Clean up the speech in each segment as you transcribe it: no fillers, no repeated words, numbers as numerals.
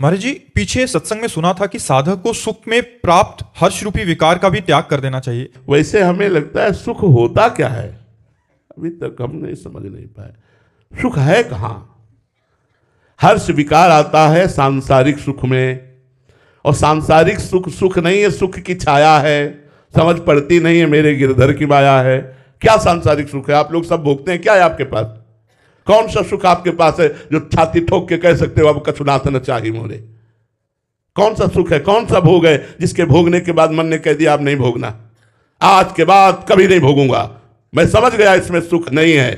महाराज जी, पीछे सत्संग में सुना था कि साधक को सुख में प्राप्त हर्ष रूपी विकार का भी त्याग कर देना चाहिए। वैसे हमें लगता है सुख होता क्या है, अभी तक हम नहीं समझ नहीं पाए। सुख है कहां? हर्ष विकार आता है सांसारिक सुख में, और सांसारिक सुख सुख नहीं है, सुख की छाया है, समझ पड़ती नहीं है, मेरे गिरधर की माया है। क्या सांसारिक सुख है? आप लोग सब भोगते हैं, क्या है आपके पास? कौन सा सुख आपके पास है जो छाती ठोक के कह सकते हो अब कछुनाथ न चाहिए मोरे? कौन सा सुख है, कौन सा भोग है जिसके भोगने के बाद मन ने कह दिया अब नहीं भोगना, आज के बाद कभी नहीं भोगूंगा, मैं समझ गया इसमें सुख नहीं है?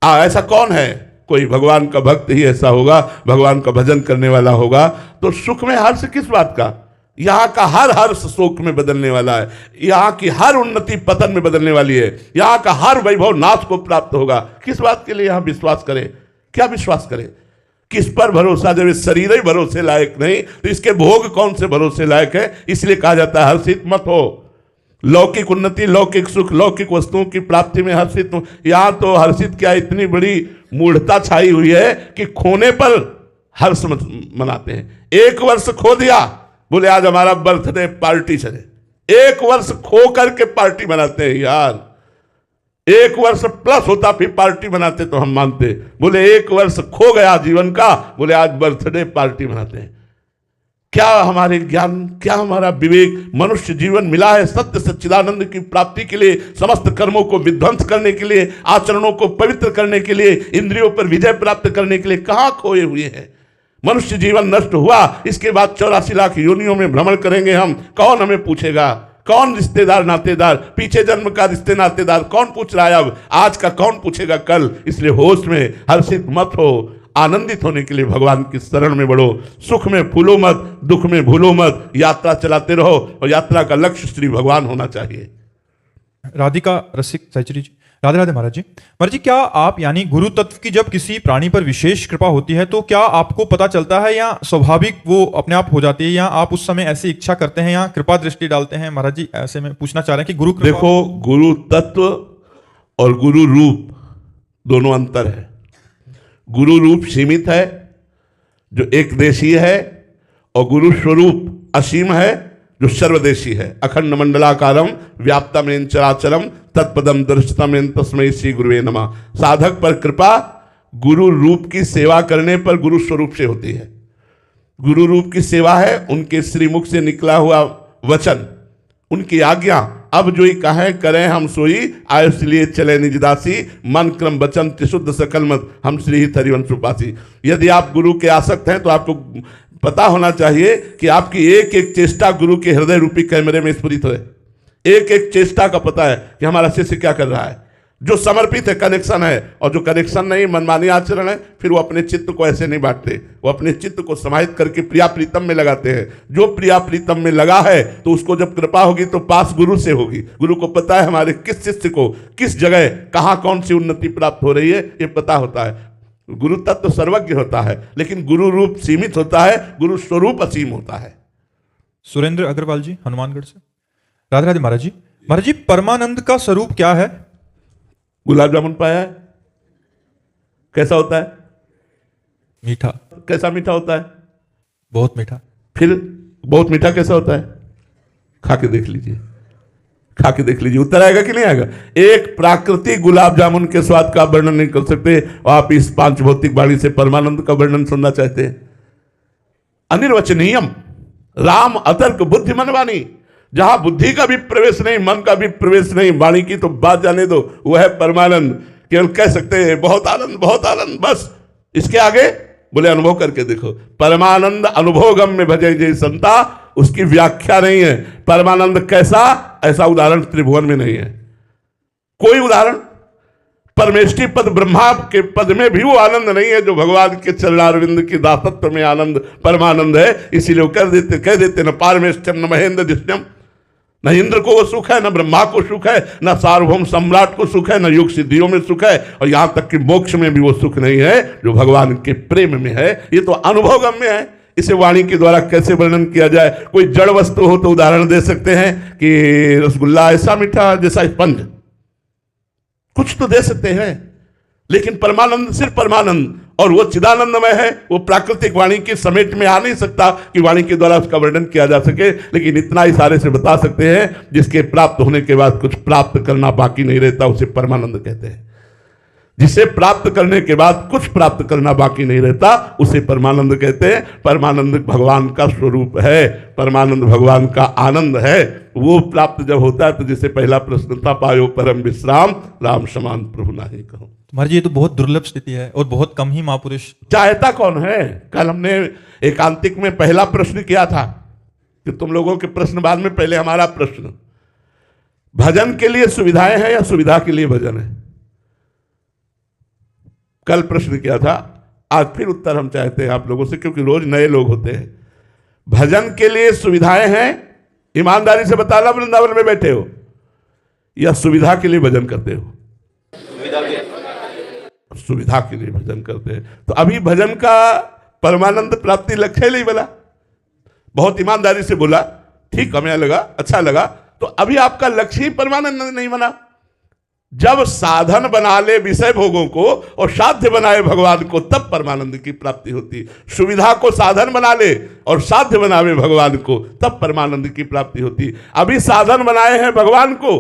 ऐसा कौन है? कोई भगवान का भक्त ही ऐसा होगा, भगवान का भजन करने वाला होगा। तो सुख में हर्ष किस बात का? यहां का हर हर्ष शोक में बदलने वाला है, यहां की हर उन्नति पतन में बदलने वाली है, यहां का हर वैभव नाश को प्राप्त होगा। किस बात के लिए यहां विश्वास करें? क्या विश्वास करें? किस पर भरोसा? जब इस शरीर ही भरोसे लायक नहीं तो इसके भोग कौन से भरोसे लायक है? इसलिए कहा जाता है हर्षित मत हो। लौकिक उन्नति, लौकिक सुख, लौकिक वस्तुओं की प्राप्ति में हर्षित हो। यहां तो हर्षित क्या, इतनी बड़ी मूढ़ता छाई हुई है कि खोने पर हर्ष मनाते हैं। एक वर्ष खो दिया, बोले आज हमारा बर्थडे पार्टी चले। एक वर्ष खो करके पार्टी मनाते हैं यार। एक वर्ष प्लस होता फिर पार्टी मनाते तो हम मानते। बोले एक वर्ष खो गया जीवन का, बोले आज बर्थडे पार्टी मनाते हैं। क्या हमारे ज्ञान, क्या हमारा विवेक? मनुष्य जीवन मिला है सत्य सच्चिदानंद की प्राप्ति के लिए, समस्त कर्मों को विध्वंस करने के लिए, आचरणों को पवित्र करने के लिए, इंद्रियों पर विजय प्राप्त करने के लिए। कहां खोए हुए हैं? मनुष्य जीवन नष्ट हुआ, इसके बाद 84 लाख योनियों में भ्रमण करेंगे हम। कौन हमें पूछेगा? कौन रिश्तेदार नातेदार, पीछे जन्म का रिश्ते नातेदार कौन पूछ रहा है अब? आज का कौन पूछेगा कल? इसलिए होश में, हर्षित मत हो। आनंदित होने के लिए भगवान की शरण में बढ़ो। सुख में फूलो मत, दुख में भूलो मत। यात्रा चलाते रहो और यात्रा का लक्ष्य श्री भगवान होना चाहिए। राधिका रसिक सहचरी जी, राधे राधे महाराज जी। महाराज जी, क्या आप यानी गुरु तत्व की जब किसी प्राणी पर विशेष कृपा होती है तो क्या आपको पता चलता है या स्वाभाविक वो अपने आप हो जाती है, या आप उस समय ऐसी इच्छा करते हैं या कृपा दृष्टि डालते हैं? महाराज जी ऐसे में पूछना चाह रहे हैं कि गुरु कृपा। देखो, गुरु तत्व और गुरु रूप दोनों अंतर है। गुरु रूप सीमित है जो एक देशीय है, और गुरु स्वरूप असीम है जो सर्वदेशी है। अखंड मंडलाकारम व्याप्तमेन चराचरम तत्पदम दर्शितमेन तस्मै श्री गुरुवे नमः। साधक पर कृपा गुरु रूप की सेवा करने पर गुरु स्वरूप से होती है। गुरु रूप की सेवा है उनके श्रीमुख से निकला हुआ वचन, उनकी आज्ञा। अब जो ही कहें करें हम सोई, आयुष लिए चले निज दासी, मन क्रम वचन त्रिशुद्ध सकल मत, हम श्री ही तरिवंश उपासी। यदि आप गुरु के आसक्त हैं तो आपको पता होना चाहिए कि आपकी एक एक चेष्टा गुरु के हृदय रूपी कैमरे में स्फुरित है। एक एक चेष्टा का पता है कि हमारा शिष्य क्या कर रहा है। जो समर्पित है कनेक्शन है, और जो कनेक्शन नहीं मनमानी आचरण है, फिर वो अपने चित्त को ऐसे नहीं बांटते, वो अपने चित्त को समाहित करके प्रिया प्रीतम में लगाते हैं। जो प्रिया प्रीतम में लगा है तो उसको जब कृपा होगी तो पास गुरु से होगी। गुरु को पता है हमारे किस शिष्य को किस जगह कहाँ कौन सी उन्नति प्राप्त हो रही है, ये पता होता है। गुरु तत्व सर्वज्ञ होता है, लेकिन गुरु रूप सीमित होता है, गुरु स्वरूप असीम होता है। सुरेंद्र अग्रवाल जी हनुमानगढ़ से, राधे राधे महाराज जी। महाराज जी, परमानंद का स्वरूप क्या है? गुलाब जामुन पाया है? कैसा होता है? मीठा। कैसा मीठा होता है? बहुत मीठा। फिर बहुत मीठा कैसा होता है? खा के देख लीजिए, खा के देख लीजिए, उत्तर आएगा कि नहीं आएगा? एक प्राकृतिक गुलाब जामुन के स्वाद का वर्णन नहीं कर सकते, और आप इस पांच भौतिक वाणी से परमानंद का वर्णन सुनना चाहते हैं? अनिर्वचनीयम राम अतर्क बुद्धि मन वाणी। जहां बुद्धि का भी प्रवेश नहीं, मन का भी प्रवेश नहीं, वाणी की तो बात जाने दो, वह है परमानंद। केवल कह सकते हैं बहुत आनंद, बहुत आनंद, बस। इसके आगे बोले अनुभव करके देखो। परमानंद अनुभवगम में भजे जय संता, उसकी व्याख्या नहीं है। परमानंद कैसा, ऐसा उदाहरण त्रिभुवन में नहीं है। कोई उदाहरण परमेष्टि पद ब्रह्मा के पद में भी वो आनंद नहीं है जो भगवान के चरणारविंद की दासत्व में आनंद परमानंद है। इसीलिए वो कह देते न पारमेष्टम न महेंद्र दिष्टम। न इंद्र को वो सुख है, न ब्रह्मा को सुख है, न सार्वभौम सम्राट को सुख है, न युग सिद्धियों में सुख है, और यहां तक कि मोक्ष में भी वो सुख नहीं है जो भगवान के प्रेम में है। ये तो अनुभवगम्य है। इसे वाणी के द्वारा कैसे वर्णन किया जाए? कोई जड़ वस्तु हो तो उदाहरण दे सकते हैं कि रसगुल्ला ऐसा मीठा जैसा स्पंज, कुछ तो दे सकते हैं, लेकिन परमानंद सिर्फ परमानंद। और वो चिदानंदमय है, वो प्राकृतिक वाणी के समेट में आ नहीं सकता कि वाणी के द्वारा उसका वर्णन किया जा सके, लेकिन इतना इशारे से बता सकते हैं जिसके प्राप्त होने के बाद कुछ प्राप्त करना बाकी नहीं रहता, उसे परमानंद कहते हैं। जिसे प्राप्त करने के बाद कुछ प्राप्त करना बाकी नहीं रहता उसे परमानंद कहते हैं। परमानंद भगवान का स्वरूप है, परमानंद भगवान का आनंद है। वो प्राप्त जब होता है तो जैसे पहला प्रश्न था, पायो परम विश्राम राम समान प्रभु नाही कहूं। महाराज जी ये तो बहुत दुर्लभ स्थिति है और बहुत कम ही महापुरुष। चाहता कौन है? कल हमने एकांतिक में पहला प्रश्न किया था कि तुम लोगों के प्रश्न बाद में पहले हमारा प्रश्न, भजन के लिए सुविधाएं हैं या सुविधा के लिए भजन है? कल प्रश्न किया था, आज फिर उत्तर हम चाहते हैं आप लोगों से, क्योंकि रोज नए लोग होते हैं। भजन के लिए सुविधाएं हैं, ईमानदारी से बताना, वृंदावन में बैठे हो या सुविधा के लिए भजन करते हो? सुविधा के लिए भजन करते हैं। तो अभी भजन का परमानंद प्राप्ति लक्ष्य नहीं बना। बहुत ईमानदारी से बोला, ठीक हमें लगा, अच्छा लगा। तो अभी आपका लक्ष्य ही परमानंद नहीं बना। जब साधन बना ले विषय भोगों को और साध्य बनाए भगवान को, तब परमानंद की प्राप्ति होती। सुविधा को साधन बना ले और साध्य बनावे भगवान को, तब परमानंद की प्राप्ति होती। अभी साधन बनाए हैं भगवान को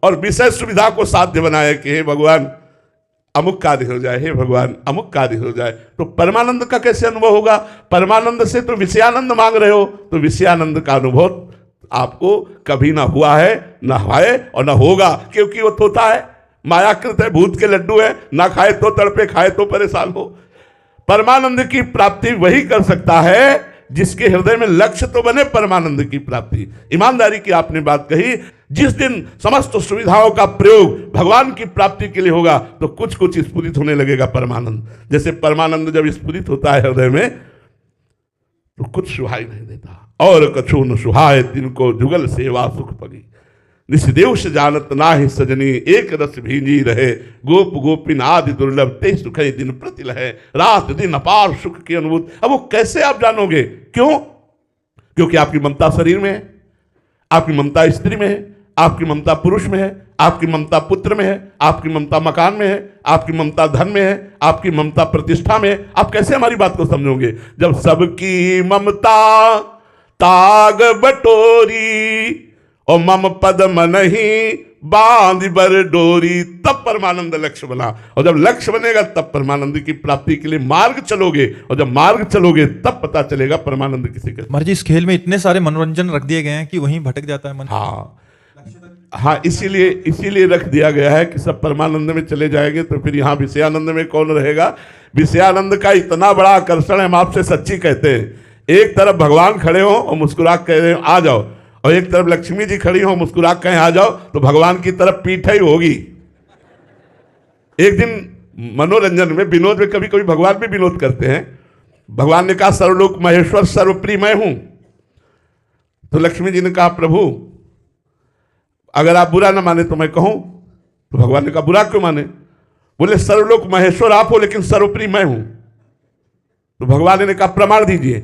और विषय सुविधा को साध्य बनाए कि हे भगवान अमुक कार्य हो जाए, हे भगवान अमुक कार्य हो जाए, तो परमानंद का कैसे अनुभव होगा? परमानंद से तो विषयानंद मांग रहे हो, तो विषयानंद का अनुभव आपको कभी ना हुआ है, ना है और ना होगा, क्योंकि वो तोता है, मायाकृत है, भूत के लड्डू है, ना खाए तो तड़पे, खाए तो परेशान हो। परमानंद की प्राप्ति वही कर सकता है जिसके हृदय में लक्ष्य तो बने परमानंद की प्राप्ति। ईमानदारी की आपने बात कही, जिस दिन समस्त सुविधाओं का प्रयोग भगवान की प्राप्ति के लिए होगा तो कुछ कुछ स्फुरित होने लगेगा परमानंद। जैसे परमानंद जब स्फुरित होता है हृदय में तो कुछ सुहाई नहीं देता। और कछु न सुहाय तिनको जुगल सेवा सुख पगी, निष्देव से जानत नाहि सजनी, एक रस भींजी रहे, गोप गोपिन आदि दुर्लभ, ते सुख दिन प्रति लहे, रात दिन अपार सुख की अनुभूति। अब वो कैसे आप जानोगे? क्यों? क्योंकि आपकी ममता शरीर में है, आपकी ममता स्त्री में है, आपकी ममता पुरुष में है, आपकी ममता पुत्र में है, आपकी ममता मकान में है, आपकी ममता धन में है, आपकी ममता प्रतिष्ठा में है। आप कैसे हमारी बात को समझोगे? जब सबकी ममता ताग बटोरी और मम पद मनहि बांध बर डोरी, तब परमानंद लक्ष्य बना। और जब लक्ष्य बनेगा तब परमानंद की प्राप्ति के लिए मार्ग चलोगे, और जब मार्ग चलोगे तब पता चलेगा परमानंद किसे कहते हैं। महाराज जी इस खेल में इतने सारे मनोरंजन रख दिए गए हैं कि वहीं भटक जाता है मन। हाँ, इसीलिए रख दिया गया है कि सब परमानंद में चले जाएंगे तो फिर यहाँ विषयानंद में कौन रहेगा? विषयानंद का इतना बड़ा आकर्षण है, हम आपसे सच्ची कहते हैं। एक तरफ भगवान खड़े हो और मुस्कुरा कह रहे हो आ जाओ, और एक तरफ लक्ष्मी जी खड़ी हो मुस्कुरा कहें आ जाओ, तो भगवान की तरफ पीठ ही होगी। एक दिन मनोरंजन में, विनोद में, कभी कभी भगवान भी विनोद करते हैं। भगवान ने कहा सर्वलोक महेश्वर सर्वप्रिय मैं हूं, तो लक्ष्मी जी ने कहा प्रभु अगर आप बुरा ना माने तो मैं कहूं। तो भगवान ने कहा बुरा क्यों माने? बोले सर्वलोक महेश्वर आप हो लेकिन सर्वप्रिय मैं हूं। तो भगवान ने कहा प्रमाण दीजिए।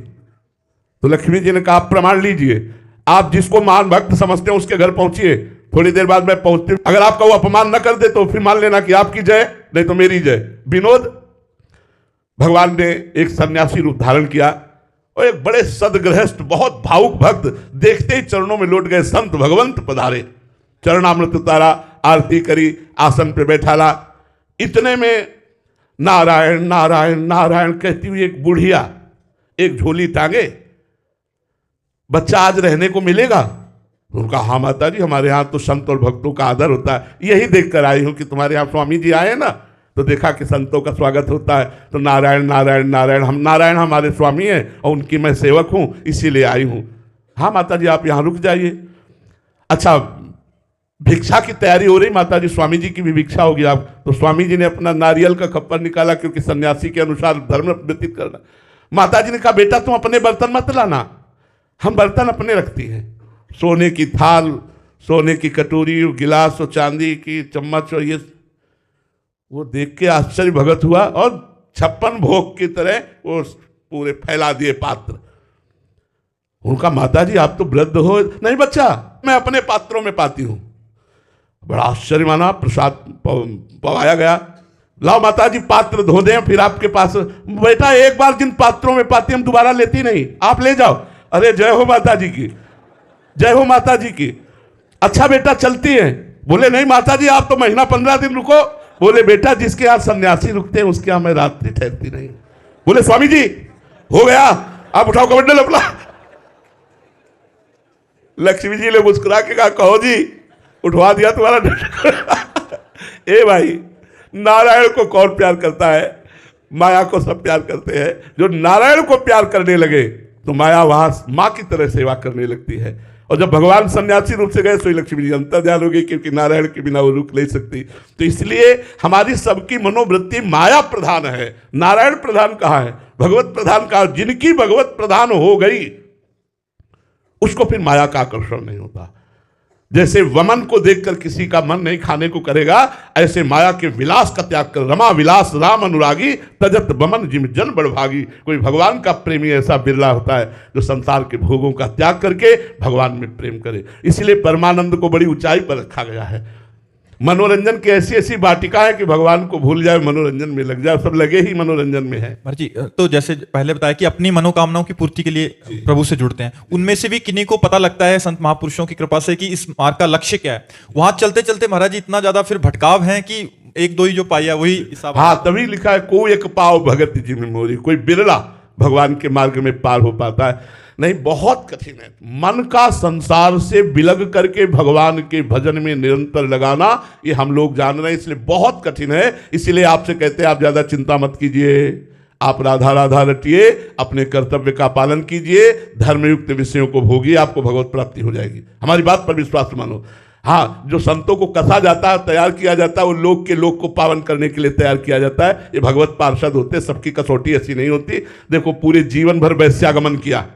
तो लक्ष्मी जी ने कहा प्रमाण लीजिए, आप जिसको महान भक्त समझते हैं उसके घर पहुंचिए, थोड़ी देर बाद मैं पहुंचती हूं, अगर आपका वो अपमान न कर दे तो फिर मान लेना कि आपकी जय, नहीं तो मेरी जय। विनोद। भगवान ने एक सन्यासी रूप धारण किया और एक बड़े सदगृहस्थ बहुत भावुक भक्त देखते ही चरणों में लौट गए। संत भगवंत पधारे, चरणामृत उतारा, आरती करी, आसन पे बैठाला। इतने में नारायण नारायण नारायण कहती हुई एक बुढ़िया एक झोली टांगे, बच्चा आज रहने को मिलेगा? उनका हाँ माता जी, हमारे यहाँ तो संत और भक्तों का आदर होता है, यही देखकर आई हूँ कि तुम्हारे यहाँ स्वामी जी आए ना, तो देखा कि संतों का स्वागत होता है, तो नारायण नारायण नारायण, हम नारायण हमारे स्वामी हैं और उनकी मैं सेवक हूँ, इसीलिए आई हूँ। हाँ माता जी आप यहाँ रुक जाइए। अच्छा भिक्षा की तैयारी हो रही माता जी, स्वामी जी की भी भिक्षा होगी आप। तो स्वामी जी ने अपना नारियल का खप्पर निकाला, क्योंकि सन्यासी के अनुसार धर्म व्यतीत करना। माता जी ने कहा बेटा तुम अपने बर्तन मत लाना, हम बर्तन अपने रखती हैं, सोने की थाल, सोने की कटोरी, गिलास और चांदी की चम्मच, और ये वो देख के आश्चर्य भगत हुआ और 56 भोग की तरह वो पूरे फैला दिए पात्र। उनका माता जी आप तो वृद्ध हो। नहीं बच्चा, मैं अपने पात्रों में पाती हूं। बड़ा आश्चर्य माना, प्रसाद पवाया गया, लाओ माता जी पात्र धो दें फिर आपके पास। बेटा एक बार जिन पात्रों में पाती हम दोबारा लेती नहीं, आप ले जाओ। अरे जय हो माता जी की, जय हो माता जी की। अच्छा बेटा चलती है? बोले नहीं माता जी आप तो महीना 15 दिन रुको। बोले बेटा जिसके यहाँ सन्यासी रुकते हैं उसके यहाँ मैं रात्रि ठहरती नहीं। बोले स्वामी जी हो गया, आप उठाओ कमंडल अपना। लक्ष्मी जी ने मुस्कुरा के कहा कहो जी उठवा दिया तुम्हारा। ए भाई, नारायण को कौन प्यार करता है? माया को सब प्यार करते हैं। जो नारायण को प्यार करने लगे तो माया वहां मां की तरह सेवा करने लगती है। और जब भगवान सन्यासी रूप से गए तो लक्ष्मी जी अंतर्ध्यान हो गई, क्योंकि नारायण के बिना वो रुक नहीं सकती। तो इसलिए हमारी सबकी मनोवृत्ति माया प्रधान है, नारायण प्रधान कहाँ है? भगवत प्रधान कहाँ? जिनकी भगवत प्रधान हो गई उसको फिर माया का आकर्षण नहीं होता। जैसे वमन को देखकर किसी का मन नहीं खाने को करेगा, ऐसे माया के विलास का त्याग कर रमा विलास राम अनुरागी तजत वमन जिम जन बड़भागी। कोई भगवान का प्रेमी ऐसा बिरला होता है जो संसार के भोगों का त्याग करके भगवान में प्रेम करे। इसलिए परमानंद को बड़ी ऊंचाई पर रखा गया है। मनोरंजन की ऐसी ऐसी वाटिका है कि भगवान को भूल जाए मनोरंजन में लग जाए, सब लगे ही मनोरंजन में है। महाराज जी तो जैसे पहले बताया कि अपनी मनोकामनाओं की पूर्ति के लिए प्रभु से जुड़ते हैं, उनमें से भी किन्हीं को पता लगता है संत महापुरुषों की कृपा से कि इस मार्ग का लक्ष्य क्या है। वहां चलते चलते महाराज जी इतना ज्यादा फिर भटकाव है कि एक दो ही जो पाया वही हिसाब। हाँ, तभी लिखा है को एक पाव भगत जी में मोरी। कोई बिरला भगवान के मार्ग में पार हो पाता है, नहीं बहुत कठिन है। मन का संसार से बिलग करके भगवान के भजन में निरंतर लगाना ये हम लोग जान रहे हैं, इसलिए बहुत कठिन है। इसलिए आपसे कहते हैं आप ज्यादा चिंता मत कीजिए, आप राधा राधा रटिए, अपने कर्तव्य का पालन कीजिए, धर्मयुक्त विषयों को भोगिए, आपको भगवत प्राप्ति हो जाएगी। हमारी बात पर विश्वास मानो। हाँ, जो संतों को कसा जाता है, तैयार किया जाता है, वो लोग के लोग को पावन करने के लिए तैयार किया जाता है। ये भगवत पार्षद होते हैं, सबकी कसौटी ऐसी नहीं होती। देखो पूरे जीवन भर वैश्यागमन किया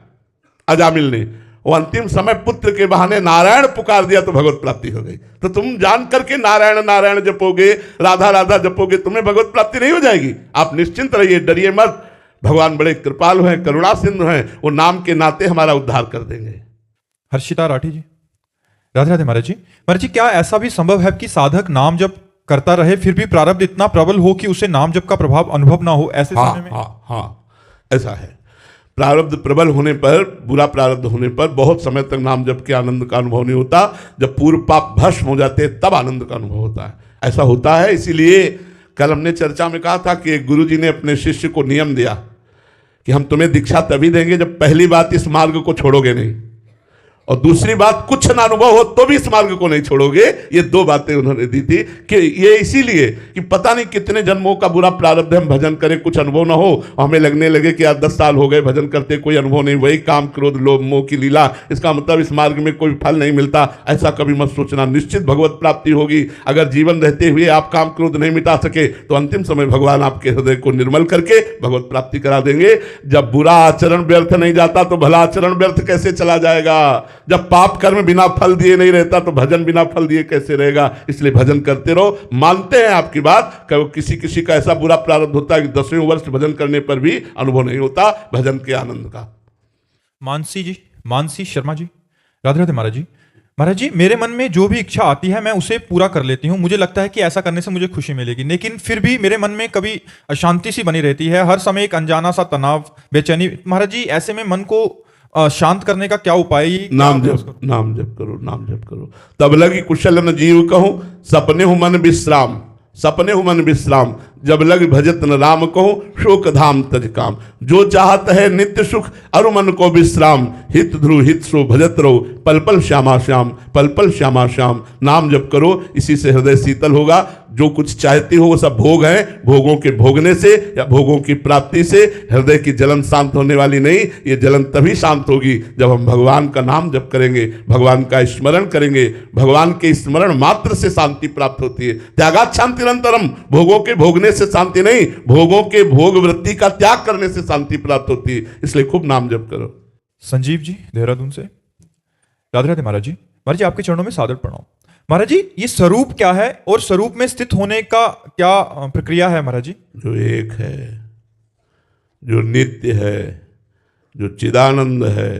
अजामिल ने, वो अंतिम समय पुत्र के बहाने नारायण पुकार दिया तो भगवत प्राप्ति हो गई। तो तुम जान करके नारायण नारायण जपोगे, राधा राधा जपोगे, तुम्हें भगवत प्राप्ति नहीं हो जाएगी। आप निश्चिंत रहिए, डरिए मत। भगवान बड़े कृपालु हैं, करुणा सिंधु हैं, वो नाम के नाते हमारा उद्धार कर देंगे। हर्षिता राठी जी, राधे राधे महाराज जी। महाराज जी क्या ऐसा भी संभव है कि साधक नाम जप करता रहे फिर भी प्रारब्ध इतना प्रबल हो कि उसे नाम जप का प्रभाव अनुभव ना हो, ऐसे समय में? हाँ, ऐसा है। प्रारब्ध प्रबल होने पर, बुरा प्रारब्ध होने पर बहुत समय तक नाम जप के आनंद का अनुभव नहीं होता। जब पूर्व पाप भस्म हो जाते हैं तब आनंद का अनुभव होता है। ऐसा होता है। इसीलिए कल हमने चर्चा में कहा था कि एक गुरु जी ने अपने शिष्य को नियम दिया कि हम तुम्हें दीक्षा तभी देंगे जब पहली बात इस मार्ग को छोड़ोगे नहीं, और दूसरी बात कुछ ना अनुभव हो तो भी इस मार्ग को नहीं छोड़ोगे। ये दो बातें उन्होंने दी थी कि ये इसीलिए कि पता नहीं कितने जन्मों का बुरा प्रारब्ध है, हम भजन करें कुछ अनुभव ना हो, हमें लगने लगे कि यार 10 साल हो गए भजन करते कोई अनुभव नहीं, वही काम क्रोध लोभ मोह की लीला, इसका मतलब इस मार्ग में कोई फल नहीं मिलता। ऐसा कभी मत सोचना, निश्चित भगवत प्राप्ति होगी। अगर जीवन रहते हुए आप काम क्रोध नहीं मिटा सके तो अंतिम समय भगवान आपके हृदय को निर्मल करके भगवत प्राप्ति करा देंगे। जब बुरा आचरण व्यर्थ नहीं जाता तो भला आचरण व्यर्थ कैसे चला जाएगा? जब पाप कर्म बिना फल दिए नहीं रहता तो भजन बिना फल दिए कैसे रहेगा? इसलिए भजन करते रहो। मानते हैं आपकी बात कि किसी किसी का ऐसा बुरा प्रारब्ध होता है कि 10वें वर्ष भजन करने पर भी अनुभव नहीं होता भजन के आनंद का। मानसी जी, मानसी शर्मा जी, राधे राधे महाराज जी। महाराज जी मेरे मन में जो भी इच्छा आती है मैं उसे पूरा कर लेती हूँ। मुझे लगता है कि ऐसा करने से मुझे खुशी मिलेगी, लेकिन फिर भी मेरे मन में कभी अशांति सी बनी रहती है, हर समय एक अनजाना सा तनाव, बेचैनी। महाराज जी ऐसे में मन को शांत करने का क्या उपाय? नाम जप, नाम जप करो, नाम जप करो। तब लगी कुशल न जीव कहूं, सपने हो मन विश्राम, सपने हो मन विश्राम। जब लग भजत न राम कहो, शोक धाम तज काम। जो चाहत है नित्य सुख, अरु मन को विश्राम। हित ध्रुव हित सो भजत रहो, पल पल श्यामा श्याम, पल पल श्यामा श्याम। नाम जप करो, इसी से हृदय शीतल होगा। जो कुछ चाहती हो वो सब भोग है, भोगों के भोगने से या भोगों की प्राप्ति से हृदय की जलन शांत होने वाली नहीं। ये जलन तभी शांत होगी जब हम भगवान का नाम जप करेंगे, भगवान का स्मरण करेंगे। भगवान के स्मरण मात्र से शांति प्राप्त होती है। त्यागात् शांतिरंतरम, भोगों के भोगने से शांति नहीं, भोगों के भोग वृत्ति का त्याग करने से शांति प्राप्त होती है। इसलिए खूब नाम जप करो। संजीव जी देहरादून से, राधे राधे महाराज जी। महाराज जी आपके चरणों में सादर प्रणाम। महाराज जी ये स्वरूप क्या है और स्वरूप में स्थित होने का क्या प्रक्रिया है? महाराज जी जो एक है, जो नित्य है, जो चिदानंद है,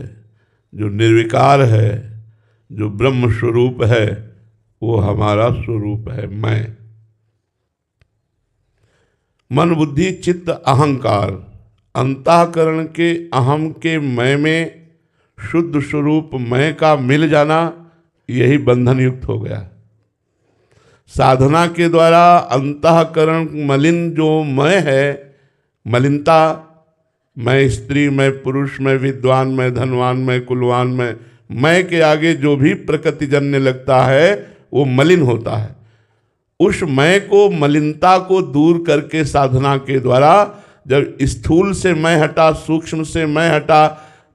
जो निर्विकार है, जो ब्रह्म स्वरूप है, वो हमारा स्वरूप है। मैं मन बुद्धि चित्त अहंकार, अंतःकरण के अहम के मैं में शुद्ध स्वरूप मैं का मिल जाना, यही बंधन युक्त हो गया। साधना के द्वारा अंतःकरण मलिन जो मैं है, मलिनता, मैं स्त्री, मैं पुरुष, मैं विद्वान, मैं धनवान, मैं कुलवान, मैं के आगे जो भी प्रकृति जन्य लगता है वो मलिन होता है। उस मैं को, मलिनता को दूर करके साधना के द्वारा जब स्थूल से मैं हटा, सूक्ष्म से मैं हटा,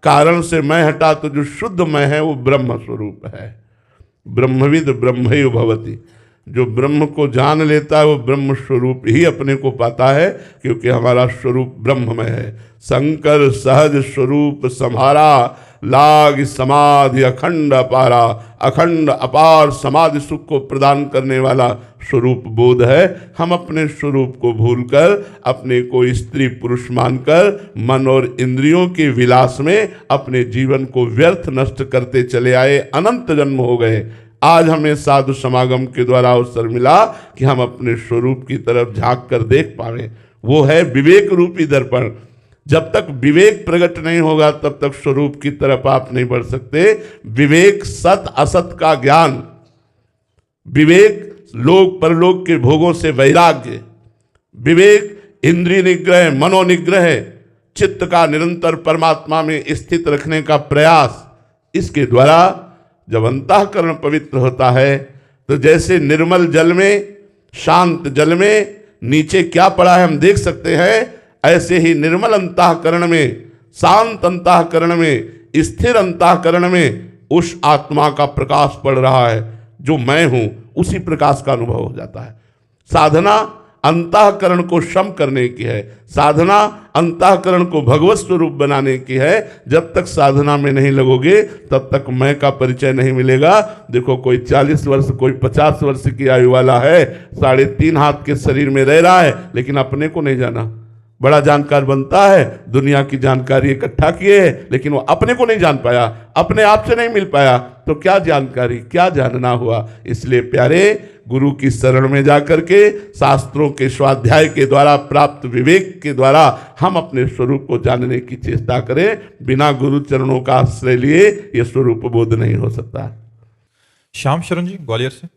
कारण से मैं हटा, तो जो शुद्ध मैं है वो ब्रह्म स्वरूप है। ब्रह्मविद ब्रह्मैव भवति, जो ब्रह्म को जान लेता है वो ब्रह्म स्वरूप ही अपने को पाता है, क्योंकि हमारा स्वरूप ब्रह्म में है। शंकर सहज स्वरूप सम्हारा, लाग समाधि अखंड अपारा, अखंड अपार समाधि सुख को प्रदान करने वाला स्वरूप बोध है। हम अपने स्वरूप को भूलकर अपने को स्त्री पुरुष मानकर मन और इंद्रियों के विलास में अपने जीवन को व्यर्थ नष्ट करते चले आए, अनंत जन्म हो गए। आज हमें साधु समागम के द्वारा अवसर मिला कि हम अपने स्वरूप की तरफ झांक कर देख पाए। वो है विवेक रूपी दर्पण। जब तक विवेक प्रकट नहीं होगा तब तक स्वरूप की तरफ आप नहीं बढ़ सकते। विवेक सत असत का ज्ञान, विवेक लोक परलोक के भोगों से वैराग्य, विवेक इंद्रिय निग्रह, मनोनिग्रह, चित्त का निरंतर परमात्मा में स्थित रखने का प्रयास, इसके द्वारा जब अंतःकरण पवित्र होता है तो जैसे निर्मल जल में, शांत जल में नीचे क्या पड़ा है हम देख सकते हैं, ऐसे ही निर्मल अंतःकरण में, शांत अंतःकरण में, स्थिर अंतःकरण में उस आत्मा का प्रकाश पड़ रहा है जो मैं हूं, उसी प्रकाश का अनुभव हो जाता है। साधना अंतःकरण को शम करने की है, साधना अंतःकरण को भगवत स्वरूप बनाने की है। जब तक साधना में नहीं लगोगे तब तक मैं का परिचय नहीं मिलेगा। देखो, कोई 40 वर्ष, कोई 50 वर्ष की आयु वाला है, 3.5 हाथ के शरीर में रह रहा है, लेकिन अपने को नहीं जाना। बड़ा जानकार बनता है, दुनिया की जानकारी इकट्ठा किए है, लेकिन वो अपने को नहीं जान पाया, अपने आप से नहीं मिल पाया, तो क्या जानकारी, क्या जानना हुआ। इसलिए प्यारे, गुरु की शरण में जाकर के शास्त्रों के स्वाध्याय के द्वारा प्राप्त विवेक के द्वारा हम अपने स्वरूप को जानने की चेष्टा करें। बिना गुरु चरणों का आश्रय लिए ये स्वरूप बोध नहीं हो सकता। श्याम शरण जी ग्वालियर से।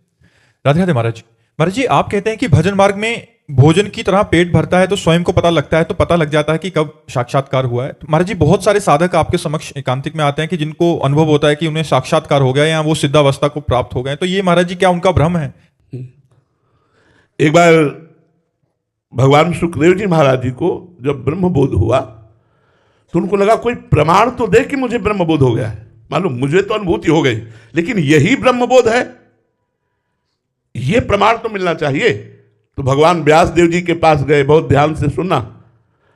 राधे राधे महाराज जी। महाराज जी, आप कहते हैं कि भजन मार्ग में भोजन की तरह पेट भरता है तो स्वयं को पता लगता है, तो पता लग जाता है कि कब साक्षात्कार हुआ है। तो महाराज जी, बहुत सारे साधक आपके समक्ष एकांतिक में आते हैं कि जिनको अनुभव होता है कि उन्हें साक्षात्कार हो गया या वो सिद्धावस्था को प्राप्त हो गए, तो ये महाराज जी क्या उनका भ्रम है? एक बार भगवान सुखदेव जी महाराज जी को जब ब्रह्मबोध हुआ तो उनको लगा कोई प्रमाण तो दे कि मुझे ब्रह्मबोध हो गया है। मालूम, मुझे तो अनुभूति हो गई, लेकिन यही ब्रह्मबोध है, ये प्रमाण तो मिलना चाहिए। तो भगवान व्यास देव जी के पास गए, बहुत ध्यान से सुनना।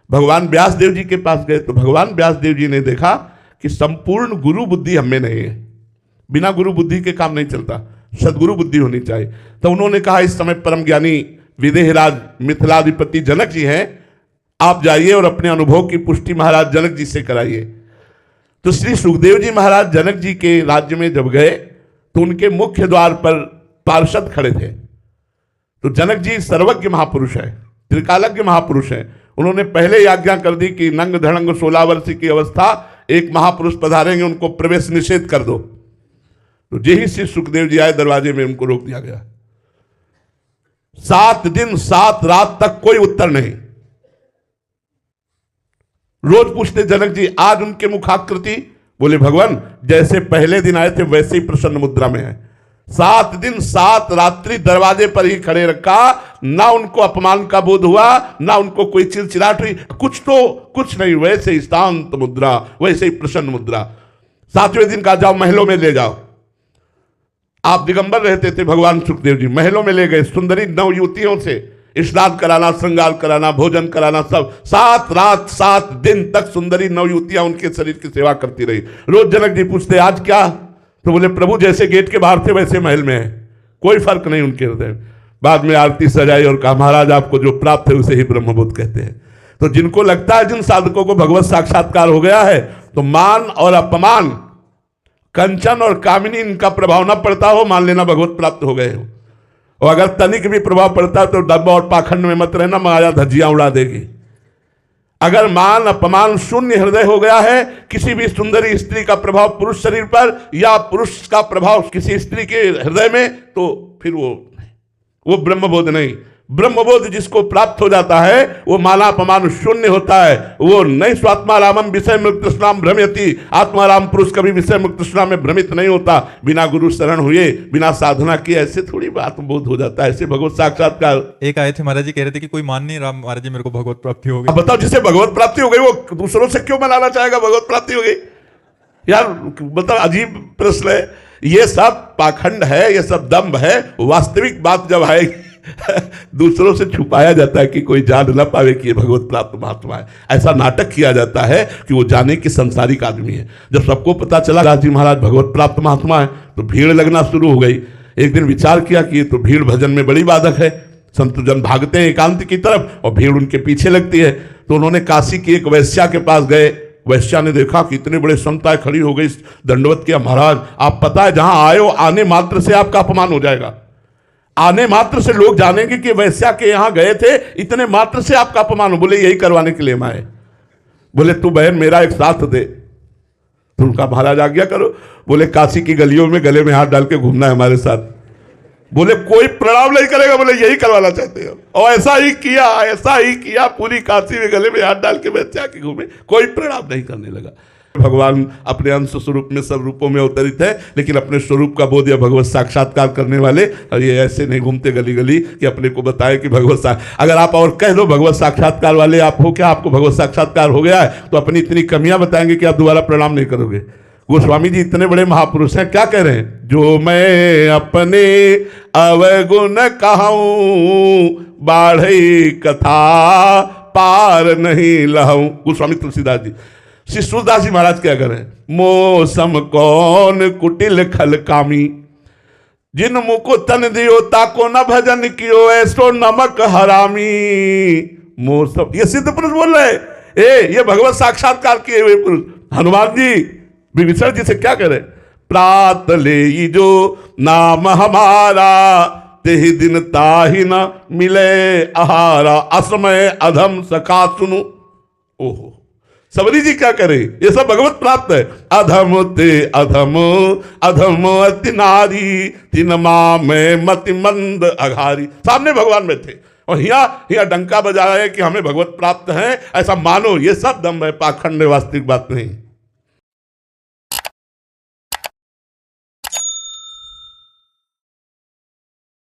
भगवान व्यास देव जी के पास गए तो भगवान व्यास देव जी ने देखा कि संपूर्ण गुरु बुद्धि हमें नहीं है, बिना गुरु बुद्धि के काम नहीं चलता, सदगुरु बुद्धि होनी चाहिए। तो उन्होंने कहा, इस समय परम ज्ञानी विदेहराज मिथिलाधिपति जनक जी हैं, आप जाइए और अपने अनुभव की पुष्टि महाराज जनक जी से कराइए। तो श्री सुखदेव जी महाराज जनक जी के राज्य में जब गए तो उनके मुख्य द्वार पर पार्षद खड़े थे। तो जनक जी सर्वज्ञ महापुरुष है, त्रिकालज्ञ महापुरुष है। उन्होंने पहले ही आज्ञा कर दी कि नंग धड़ंग 16 वर्ष की अवस्था एक महापुरुष पधारेंगे, उनको प्रवेश निषेध कर दो। तो यही श्री सुखदेव जी आए, दरवाजे में उनको रोक दिया गया। 7 दिन 7 रात तक कोई उत्तर नहीं। रोज पूछते जनक जी, आज उनके मुखाकृति, बोले भगवान जैसे पहले दिन आए थे वैसे ही प्रसन्न मुद्रा में है। 7 दिन 7 रात्रि दरवाजे पर ही खड़े रखा, ना उनको अपमान का बोध हुआ, ना उनको कोई चिड़चिड़ाहट हुई, कुछ नहीं, वैसे ही शांत मुद्रा, वैसे ही प्रसन्न मुद्रा। 7वें दिन का जाओ महलों में ले जाओ। आप दिगंबर रहते थे भगवान सुखदेव जी, महलों में ले गए, सुंदरी 9 युवतियों से स्नान कराना, श्रृंगार कराना, भोजन कराना, सब 7 रात 7 दिन तक सुंदरी 9 युवतियां उनके शरीर की सेवा करती रही। रोज जनक जी पूछते आज क्या, तो बोले प्रभु जैसे गेट के बाहर थे वैसे महल में है, कोई फर्क नहीं उनके हृदय। बाद में आरती सजाई और कहा महाराज आपको जो प्राप्त है उसे ही ब्रह्मबोध कहते हैं। तो जिनको लगता है जिन साधकों को भगवत साक्षात्कार हो गया है तो मान और अपमान, कंचन और कामिनी इनका प्रभाव न पड़ता हो, मान लेना भगवत प्राप्त हो गए हो। और अगर तनिक भी प्रभाव पड़ता है तो डब्बा और पाखंड में मत रहना, माया धज्जियां उड़ा देगी। अगर मान अपमान शून्य हृदय हो गया है, किसी भी सुंदरी स्त्री का प्रभाव पुरुष शरीर पर या पुरुष का प्रभाव किसी स्त्री के हृदय में, तो फिर वो ब्रह्मबोध नहीं। ब्रह्मबोध जिसको प्राप्त हो जाता है वो माला अपमान शून्य होता है। वो नहीं स्वात्मा रामम विषय मुक्तृष्णाम भ्रमयति, आत्माराम पुरुष कभी विषय मुक्तृष्णा में भ्रमित नहीं होता। बिना गुरु शरण हुए, बिना साधना किए ऐसे थोड़ी बात बोध हो जाता है, ऐसे भगवत साक्षात्कार। एक आए थे महाराज जी, कह रहे थे कि कोई मान नहीं रहा महाराज जी मेरे को भगवत प्राप्ति हो गई। अब बताओ, जिसे भगवत प्राप्ति हो गई वो दूसरों से क्यों मनाना चाहेगा भगवत प्राप्ति हो गई? यार बताओ, अजीब प्रश्न है। ये सब पाखंड है, ये सब दंभ है। वास्तविक बात जब आएगी दूसरों से छुपाया जाता है कि कोई जान न पावे कि ये भगवत प्राप्त महात्मा है। ऐसा नाटक किया जाता है कि वो जाने कि संसारिक आदमी है। जब सबको पता चला दास जी महाराज भगवत प्राप्त महात्मा है तो भीड़ लगना शुरू हो गई। एक दिन विचार किया कि ये तो भीड़ भजन में बड़ी बाधक है। संत जन भागते हैं एकांत की तरफ और भीड़ उनके पीछे लगती है। तो उन्होंने काशी की एक वैश्या के पास गए। वैश्या ने देखा कि इतने बड़े संताएं खड़ी हो गई, दंडवत किया। महाराज आप पता है जहां आए हो आने मात्र से आपका अपमान हो जाएगा। आने मात्र से लोग जानेंगे कि वैश्या के यहां गए थे, इतने मात्र से आपका अपमान हो। बोले यही करवाने के लिए मैं आए। बोले तू बहन मेरा एक साथ दे। तो उनका महाराज आज्ञा करो। बोले काशी की गलियों में गले में हाथ डाल के घूमना है हमारे साथ। बोले कोई प्रणाम नहीं करेगा। बोले यही करवाना चाहते हो। और ऐसा ही किया पूरी काशी में गले में हाथ डाल के वैश्या के घूमे, कोई प्रणाम नहीं करने लगा। भगवान अपने अंश स्वरूप में सब रूपों में अवतरित है, लेकिन अपने स्वरूप का बोध या भगवत साक्षात्कार करने वाले और ये ऐसे नहीं घूमते गली गली कि अपने को बताए कि भगवत अगर आप और कह दो भगवत साक्षात्कार वाले आप हो क्या, आपको भगवत साक्षात्कार हो गया है, तो अपनी इतनी कमियां बताएंगे कि आप दोबारा प्रणाम नहीं करोगे। गोस्वामी जी इतने बड़े महापुरुष हैं, क्या कह रहे हैं? जो मैं अपने अवगुण कहूं बाढ़ई कथा पार नहीं लहूं। गोस्वामी तुलसीदास जी। श्री सूरदास जी महाराज क्या करें? मौसम कौन कुटिल खल कामी, जिन मुको तन दियो ताको न भजन कियो ऐसो नमक हरामी। मौसम, ये सिद्ध पुरुष बोल रहे। ये भगवत साक्षात्कार किए हुए पुरुष। हनुमान जी विभीषण जी से क्या करे? प्रात ले जो नाम हमारा, तेहि दिन ताहि न मिले आहारा, असमय अधम सखा सुनु। ओहो, सबरी जी क्या करे? ये सब भगवत प्राप्त है। अधम ते अधम अधम अति नारी, तिन माँ में मति मंद अघारी। सामने भगवान में थे और यहाँ डंका बजा रहे कि हमें भगवत प्राप्त है, ऐसा मानो। ये सब दम है, पाखंड, वास्तविक बात नहीं।